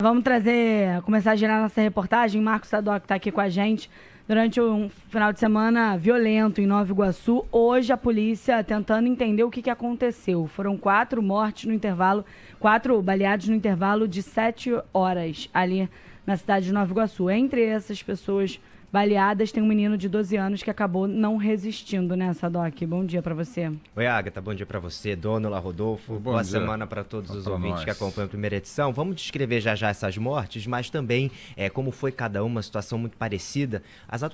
Vamos começar a girar nossa reportagem. Marcos Sadoc está aqui com a gente. Durante um final de semana violento em Nova Iguaçu, hoje a polícia tentando entender o que aconteceu. Foram 4 mortes no intervalo, 4 baleados no intervalo de 7 horas ali na cidade de Nova Iguaçu. Entre essas pessoas baleadas tem um menino de 12 anos que acabou não resistindo, né, Sadoc? Bom dia para você. Oi, Agatha, bom dia para você, Dônula, Rodolfo. Boa semana para todos os ouvintes que acompanham a primeira edição. Vamos descrever já essas mortes, mas também como foi cada uma situação muito parecida.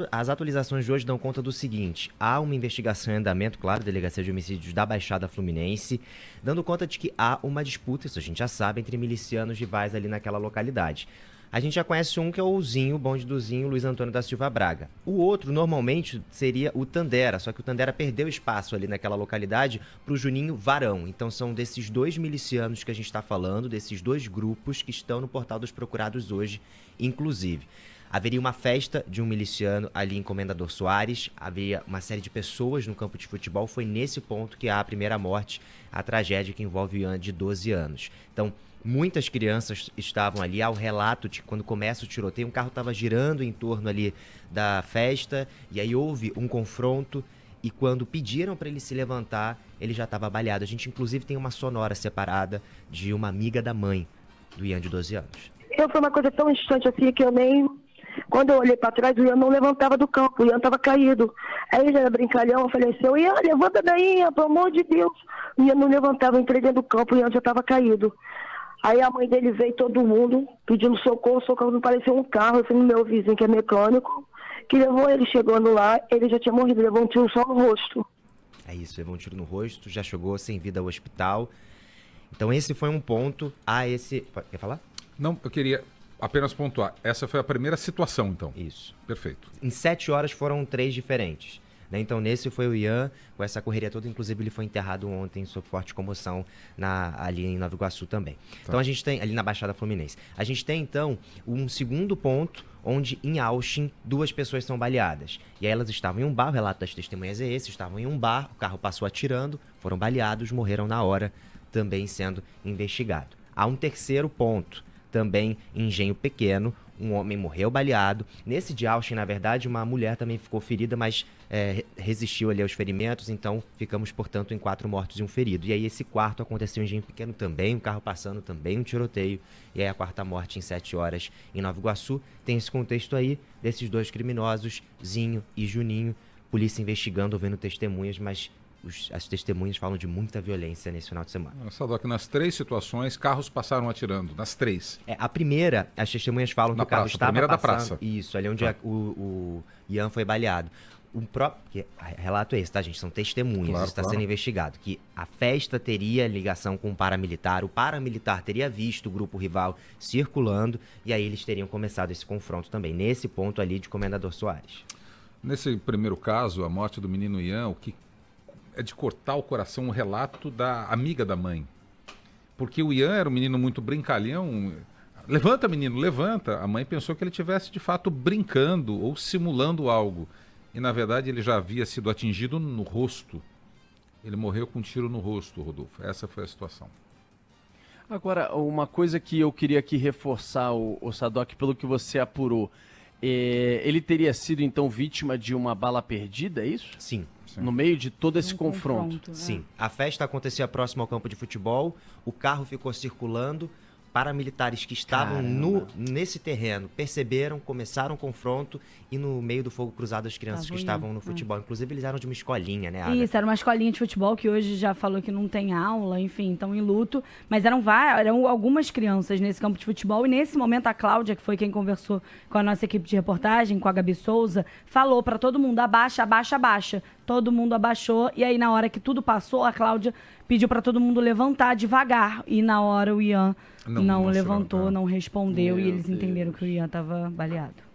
As atualizações de hoje dão conta do seguinte: há uma investigação em andamento, claro, Delegacia de Homicídios da Baixada Fluminense, dando conta de que há uma disputa, isso a gente já sabe, entre milicianos rivais ali naquela localidade. A gente já conhece um que é o Zinho, o bonde do Zinho, Luiz Antônio da Silva Braga. O outro, normalmente, seria o Tandera, só que o Tandera perdeu espaço ali naquela localidade para o Juninho Varão. Então são desses 2 milicianos que a gente está falando, desses 2 grupos que estão no Portal dos Procurados hoje, inclusive. Haveria uma festa de um miliciano ali em Comendador Soares, havia uma série de pessoas no campo de futebol, foi nesse ponto que há a primeira morte, a tragédia que envolve o Ian de 12 anos. Então, muitas crianças estavam ali, ao relato de que quando começa o tiroteio, um carro estava girando em torno ali da festa, e aí houve um confronto, e quando pediram para ele se levantar, ele já estava baleado. A gente, inclusive, tem uma sonora separada de uma amiga da mãe do Ian de 12 anos. Foi uma coisa tão instante assim que eu nem... Quando eu olhei para trás, o Ian não levantava do campo, o Ian estava caído. Aí ele era brincalhão, eu falei assim: Ian, levanta daí, Ian, pelo amor de Deus. O Ian não levantava, eu entrei dentro do campo, o Ian já estava caído. Aí a mãe dele veio, todo mundo, pedindo socorro, não parecia um carro. Eu fui no meu vizinho, que é mecânico, que levou ele. Chegando lá, ele já tinha morrido, levou um tiro só no rosto. É isso, levou um tiro no rosto, já chegou sem vida ao hospital. Então esse foi um ponto a esse... Quer falar? Não, eu queria apenas pontuar. Essa foi a primeira situação, então. Isso. Perfeito. Em 7 horas foram 3 diferentes. Então, nesse foi o Ian, com essa correria toda. Inclusive, ele foi enterrado ontem sob forte comoção ali em Nova Iguaçu também. Tá. Então, a gente tem, ali na Baixada Fluminense. A gente tem, então, um segundo ponto, onde em Auschwitz 2 pessoas são baleadas. E aí elas estavam em um bar, o relato das testemunhas é esse, estavam em um bar, o carro passou atirando, foram baleados, morreram na hora, também sendo investigado. Há um terceiro ponto, também em Engenho Pequeno, um homem morreu baleado. Nesse de Auschwitz, na verdade, uma mulher também ficou ferida, mas resistiu ali aos ferimentos, então ficamos, portanto, em 4 mortos e 1 ferido. E aí esse quarto aconteceu em Engenho Pequeno também, um carro passando também, um tiroteio, e aí a 4ª morte em 7 horas em Nova Iguaçu. Tem esse contexto aí desses 2 criminosos, Zinho e Juninho, polícia investigando, ouvindo testemunhas, mas as testemunhas falam de muita violência nesse final de semana. Sadoc, nas 3 situações, carros passaram atirando, nas 3. A primeira, as testemunhas falam que o carro estava passando... da praça. Isso, ali onde o Ian foi baleado. O próprio relato é esse, tá, gente? São testemunhas, claro, isso está sendo investigado. Que a festa teria ligação com o paramilitar teria visto o grupo rival circulando, e aí eles teriam começado esse confronto também, nesse ponto ali de Comendador Soares. Nesse primeiro caso, a morte do menino Ian, o que é de cortar o coração o relato da amiga da mãe. Porque o Ian era um menino muito brincalhão. Levanta, menino, levanta. A mãe pensou que ele estivesse, de fato, brincando ou simulando algo. E, na verdade, ele já havia sido atingido no rosto. Ele morreu com um tiro no rosto, Rodolfo. Essa foi a situação. Agora, uma coisa que eu queria aqui reforçar, o Sadoc, pelo que você apurou. Ele teria sido, então, vítima de uma bala perdida, é isso? Sim. No meio de todo esse confronto. Sim. A festa acontecia próximo ao campo de futebol, o carro ficou circulando, paramilitares que estavam nesse terreno perceberam, começaram o confronto e no meio do fogo cruzado as crianças que estavam no futebol. Inclusive eles eram de uma escolinha, né, Agatha? Isso, era uma escolinha de futebol que hoje já falou que não tem aula, enfim, estão em luto. Mas eram algumas crianças nesse campo de futebol e nesse momento a Cláudia, que foi quem conversou com a nossa equipe de reportagem, com a Gabi Souza, falou para todo mundo: abaixa, abaixa, abaixa. Todo mundo abaixou e aí na hora que tudo passou, a Cláudia pediu para todo mundo levantar devagar. E na hora o Ian não levantou, não respondeu e eles entenderam que o Ian estava baleado.